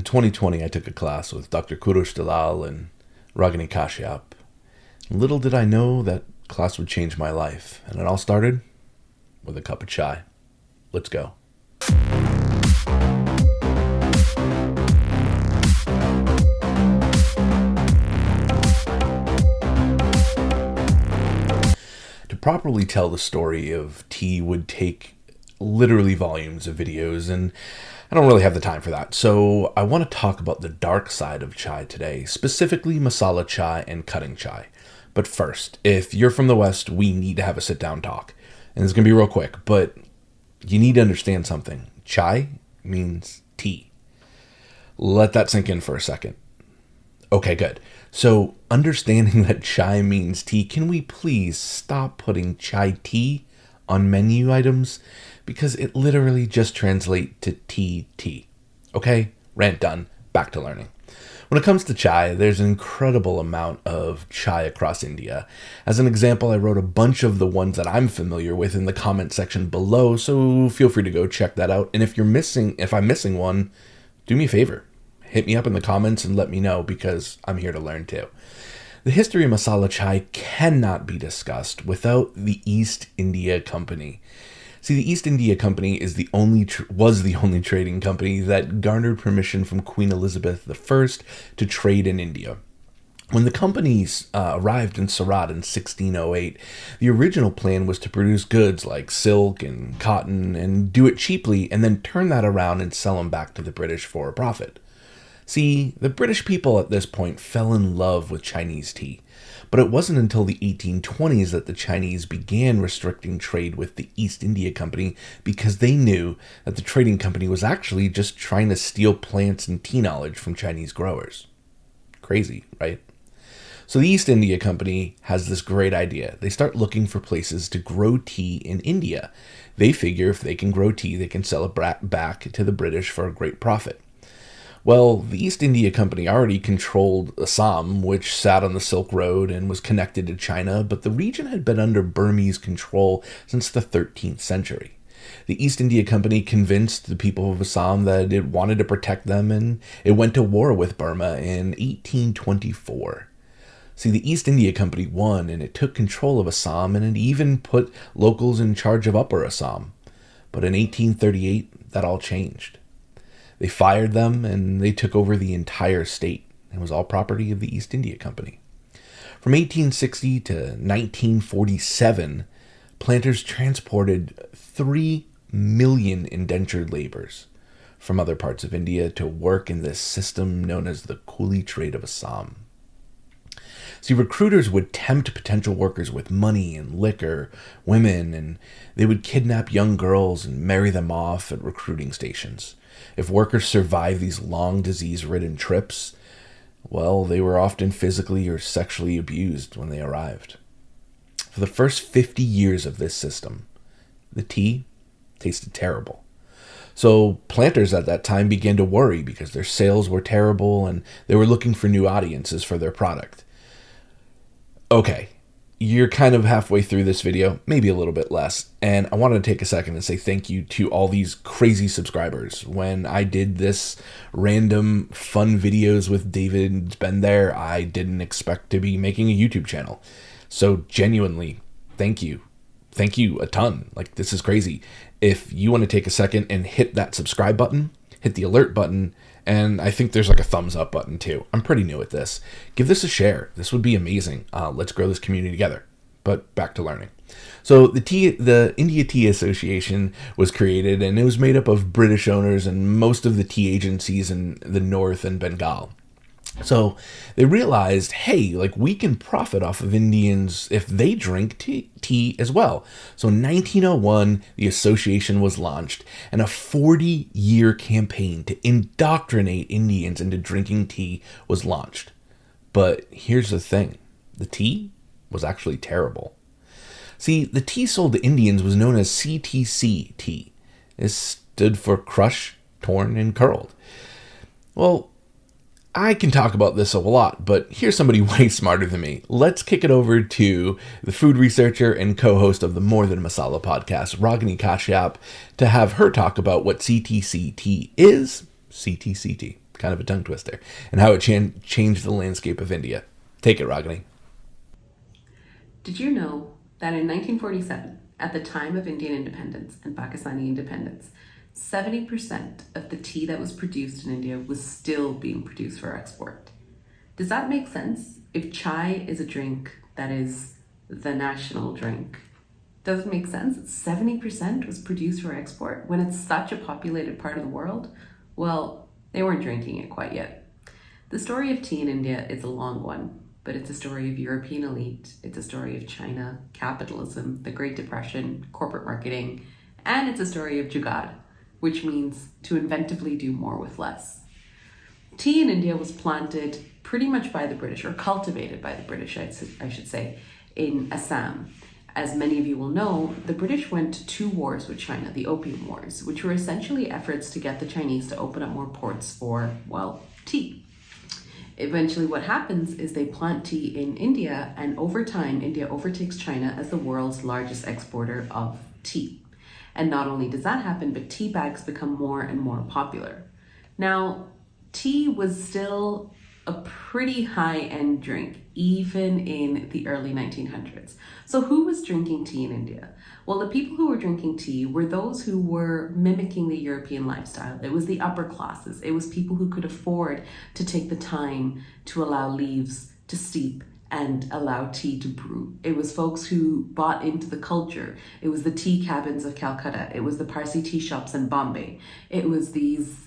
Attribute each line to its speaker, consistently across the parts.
Speaker 1: In 2020, I took a class with Dr. Kurush Dalal and Ragini Kashyap. Little did I know that class would change my life, and it all started with a cup of chai. Let's go. To properly tell the story of tea would take literally volumes of videos, and I don't really have the time for that. So I want to talk about the dark side of chai today, specifically masala chai and cutting chai. But first, if you're from the West, we need to have a sit-down talk. And it's going to be real quick, but you need to understand something. Chai means tea. Let that sink in for a second. Okay, good. So understanding that chai means tea, can we please stop putting chai tea on menu items? Because it literally just translates to tea. Okay, rant done. Back to learning. When it comes to chai, there's an incredible amount of chai across India. As an example, I wrote a bunch of the ones that I'm familiar with in the comment section below, so feel free to go check that out. And if I'm missing one, do me a favor. Hit me up in the comments and let me know, because I'm here to learn too. The history of masala chai cannot be discussed without the East India Company. See, the East India Company was the only trading company that garnered permission from Queen Elizabeth I to trade in India. When the companies arrived in Surat in 1608, the original plan was to produce goods like silk and cotton and do it cheaply, and then turn that around and sell them back to the British for a profit. See, the British people at this point fell in love with Chinese tea. But it wasn't until the 1820s that the Chinese began restricting trade with the East India Company, because they knew that the trading company was actually just trying to steal plants and tea knowledge from Chinese growers. Crazy, right? So the East India Company has this great idea. They start looking for places to grow tea in India. They figure if they can grow tea, they can sell it back to the British for a great profit. Well, the East India Company already controlled Assam, which sat on the Silk Road and was connected to China, but the region had been under Burmese control since the 13th century. The East India Company convinced the people of Assam that it wanted to protect them, and it went to war with Burma in 1824. See, the East India Company won, and it took control of Assam, and it even put locals in charge of Upper Assam. But in 1838, that all changed. They fired them, and they took over the entire state. It was all property of the East India Company. From 1860 to 1947, planters transported 3 million indentured laborers from other parts of India to work in this system known as the coolie trade of Assam. See, recruiters would tempt potential workers with money and liquor, women, and they would kidnap young girls and marry them off at recruiting stations. If workers survived these long disease-ridden trips, well, they were often physically or sexually abused when they arrived. For the first 50 years of this system, the tea tasted terrible. So planters at that time began to worry because their sales were terrible and they were looking for new audiences for their product. Okay, you're kind of halfway through this video, maybe a little bit less, and I wanted to take a second and say thank you to all these crazy subscribers. When I did this random fun videos with David Ben there, I didn't expect to be making a YouTube channel. So genuinely, thank you. Thank you a ton. Like, this is crazy. If you want to take a second and hit that subscribe button, hit the alert button, and I think there's like a thumbs up button too. I'm pretty new at this. Give this a share. This would be amazing. Let's grow this community together. But back to learning. So the India Tea Association was created, and it was made up of British owners and most of the tea agencies in the North and Bengal. So they realized, hey, like, we can profit off of Indians if they drink tea as well. So in 1901, the association was launched, and a 40-year campaign to indoctrinate Indians into drinking tea was launched. But here's the thing. The tea was actually terrible. See, the tea sold to Indians was known as CTC tea. This stood for crushed, torn, and curled. Well, I can talk about this a lot, but here's somebody way smarter than me. Let's kick it over to the food researcher and co-host of the More Than Masala podcast, Ragini Kashyap, to have her talk about what CTC tea is. CTC tea. kind of a tongue twister, and how it changed the landscape of India. Take it, Ragini.
Speaker 2: Did you know that in 1947, at the time of Indian independence and Pakistani independence, 70% of the tea that was produced in India was still being produced for export? Does that make sense? If chai is a drink that is the national drink, does it make sense that 70% was produced for export when it's such a populated part of the world? Well, they weren't drinking it quite yet. The story of tea in India is a long one, but it's a story of European elite, it's a story of China, capitalism, the Great Depression, corporate marketing, and it's a story of jugaad, which means to inventively do more with less. Tea in India was planted pretty much by the British, or cultivated by the British, I should say, in Assam. As many of you will know, the British went to 2 wars with China, the Opium Wars, which were essentially efforts to get the Chinese to open up more ports for, well, tea. Eventually what happens is they plant tea in India, and over time, India overtakes China as the world's largest exporter of tea. And not only does that happen, but tea bags become more and more popular. Now, tea was still a pretty high-end drink, even in the early 1900s. So who was drinking tea in India? Well, the people who were drinking tea were those who were mimicking the European lifestyle. It was the upper classes. It was people who could afford to take the time to allow leaves to steep and allow tea to brew. It was folks who bought into the culture. It was the tea cabins of Calcutta. It was the Parsi tea shops in Bombay. It was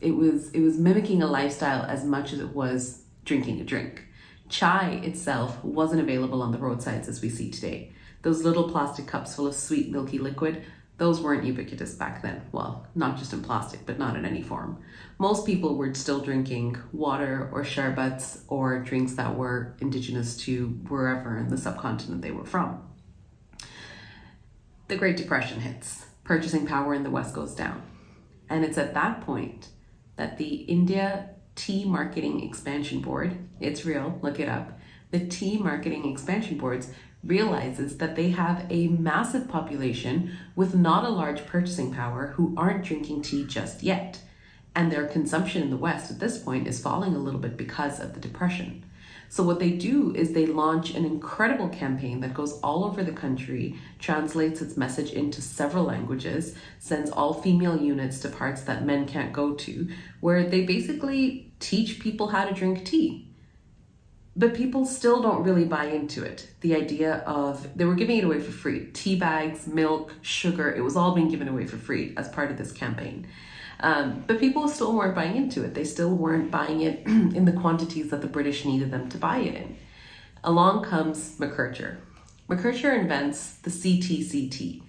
Speaker 2: mimicking a lifestyle as much as it was drinking a drink. Chai itself wasn't available on the roadsides as we see today. Those little plastic cups full of sweet milky liquid, those weren't ubiquitous back then. Well, not just in plastic, but not in any form. Most people were still drinking water or sherbets or drinks that were indigenous to wherever in the subcontinent they were from. The Great Depression hits. Purchasing power in the West goes down. And it's at that point that the India Tea Marketing Expansion Board, it's real, look it up, the Tea Marketing Expansion Boards realizes that they have a massive population with not a large purchasing power who aren't drinking tea just yet. And their consumption in the West at this point is falling a little bit because of the Depression. So what they do is they launch an incredible campaign that goes all over the country, translates its message into several languages, sends all female units to parts that men can't go to, where they basically teach people how to drink tea. But people still don't really buy into it. The idea of, they were giving it away for free. Tea bags, milk, sugar, it was all being given away for free as part of this campaign. But people still weren't buying into it. They still weren't buying it in the quantities that the British needed them to buy it in. Along comes McKercher. McKercher invents the CTCT,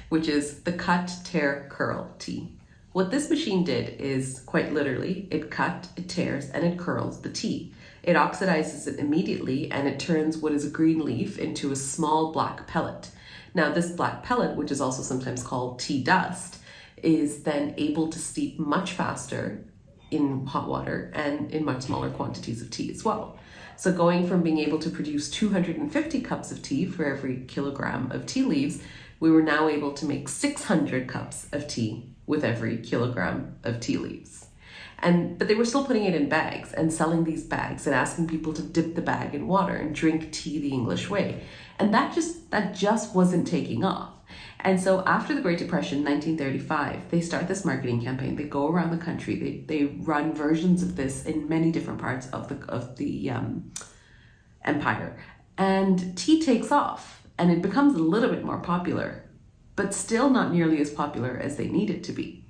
Speaker 2: which is the cut, tear, curl tea. What this machine did is, quite literally, it cut, it tears, and it curls the tea. It oxidizes it immediately, and it turns what is a green leaf into a small black pellet. Now, this black pellet, which is also sometimes called tea dust, is then able to steep much faster in hot water and in much smaller quantities of tea as well. So going from being able to produce 250 cups of tea for every kilogram of tea leaves, we were now able to make 600 cups of tea with every kilogram of tea leaves. But they were still putting it in bags and selling these bags and asking people to dip the bag in water and drink tea the English way. And that just wasn't taking off. And so after the Great Depression, 1935, they start this marketing campaign. They go around the country. They run versions of this in many different parts of the empire. And tea takes off, and it becomes a little bit more popular, but still not nearly as popular as they need it to be.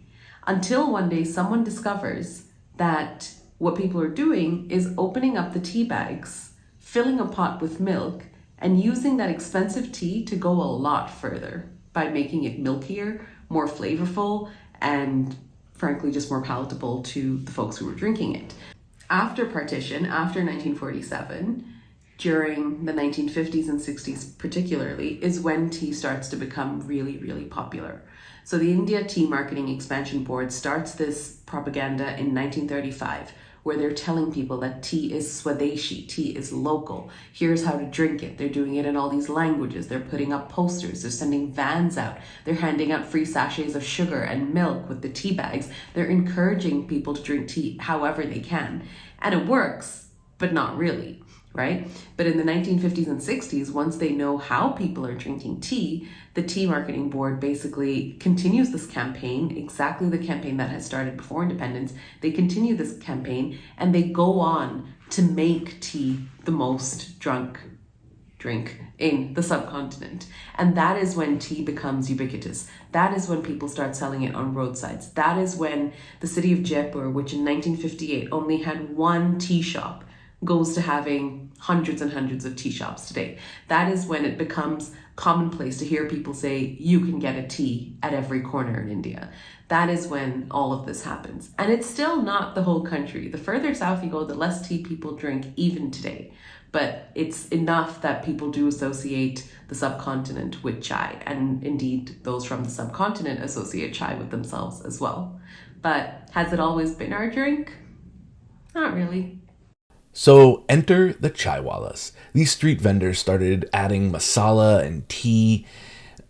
Speaker 2: Until one day someone discovers that what people are doing is opening up the tea bags, filling a pot with milk, and using that expensive tea to go a lot further by making it milkier, more flavorful, and frankly just more palatable to the folks who were drinking it. After partition, after 1947, during the 1950s and 60s particularly, is when tea starts to become really, really popular. So the India Tea Marketing Expansion Board starts this propaganda in 1935, where they're telling people that tea is Swadeshi, tea is local. Here's how to drink it. They're doing it in all these languages. They're putting up posters. They're sending vans out. They're handing out free sachets of sugar and milk with the tea bags. They're encouraging people to drink tea however they can. And it works, but not really, right? But in the 1950s and 60s, once they know how people are drinking tea, the Tea Marketing Board basically continues this campaign, exactly the campaign that had started before independence. They continue this campaign and they go on to make tea the most drunk drink in the subcontinent. And that is when tea becomes ubiquitous. That is when people start selling it on roadsides. That is when the city of Jaipur, which in 1958 only had one tea shop, goes to having hundreds and hundreds of tea shops today. That is when it becomes commonplace to hear people say, you can get a tea at every corner in India. That is when all of this happens. And it's still not the whole country. The further south you go, the less tea people drink even today. But it's enough that people do associate the subcontinent with chai. And indeed, those from the subcontinent associate chai with themselves as well. But has it always been our drink? Not really.
Speaker 1: So enter the chaiwalas. These street vendors started adding masala and tea,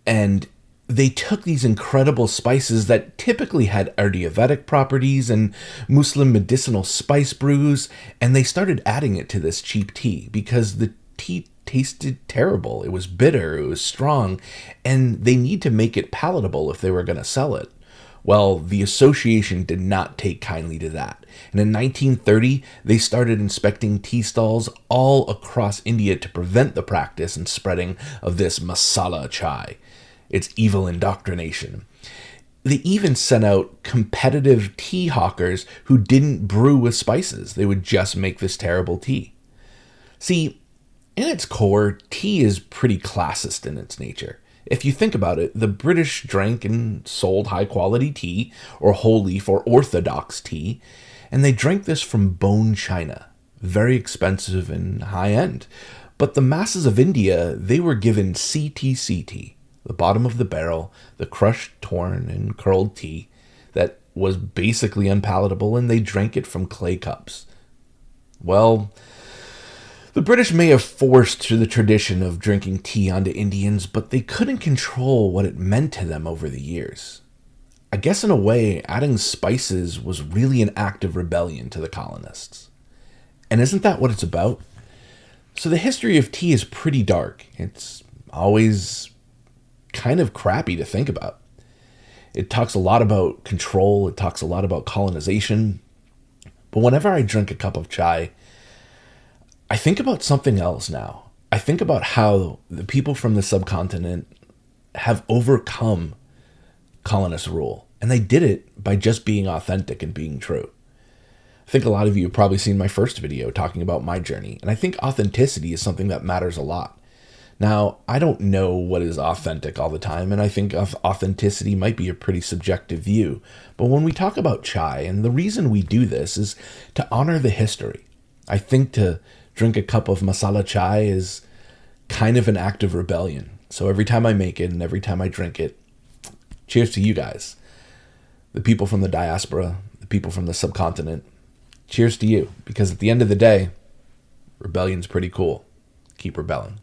Speaker 1: and they took these incredible spices that typically had Ayurvedic properties and Muslim medicinal spice brews, and they started adding it to this cheap tea because the tea tasted terrible. It was bitter, it was strong, and they need to make it palatable if they were going to sell it. Well, the association did not take kindly to that. And in 1930, they started inspecting tea stalls all across India to prevent the practice and spreading of this masala chai. It's evil indoctrination. They even sent out competitive tea hawkers who didn't brew with spices. They would just make this terrible tea. See, in its core, tea is pretty classist in its nature. If you think about it, the British drank and sold high-quality tea, or whole leaf or orthodox tea, and they drank this from bone china, very expensive and high-end. But the masses of India, they were given CTC tea, the bottom of the barrel, the crushed, torn, and curled tea that was basically unpalatable, and they drank it from clay cups. Well, the British may have forced the tradition of drinking tea onto Indians, but they couldn't control what it meant to them over the years. I guess in a way, adding spices was really an act of rebellion to the colonists. And isn't that what it's about? So the history of tea is pretty dark. It's always kind of crappy to think about. It talks a lot about control, it talks a lot about colonization. But whenever I drink a cup of chai, I think about something else now. I think about how the people from the subcontinent have overcome colonist rule. And they did it by just being authentic and being true. I think a lot of you have probably seen my first video talking about my journey. And I think authenticity is something that matters a lot. Now, I don't know what is authentic all the time, and I think authenticity might be a pretty subjective view. But when we talk about chai, and the reason we do this is to honor the history. I think to drink a cup of masala chai is kind of an act of rebellion. So every time I make it and every time I drink it, cheers to you guys. The people from the diaspora, the people from the subcontinent, cheers to you. Because at the end of the day, rebellion's pretty cool. Keep rebelling.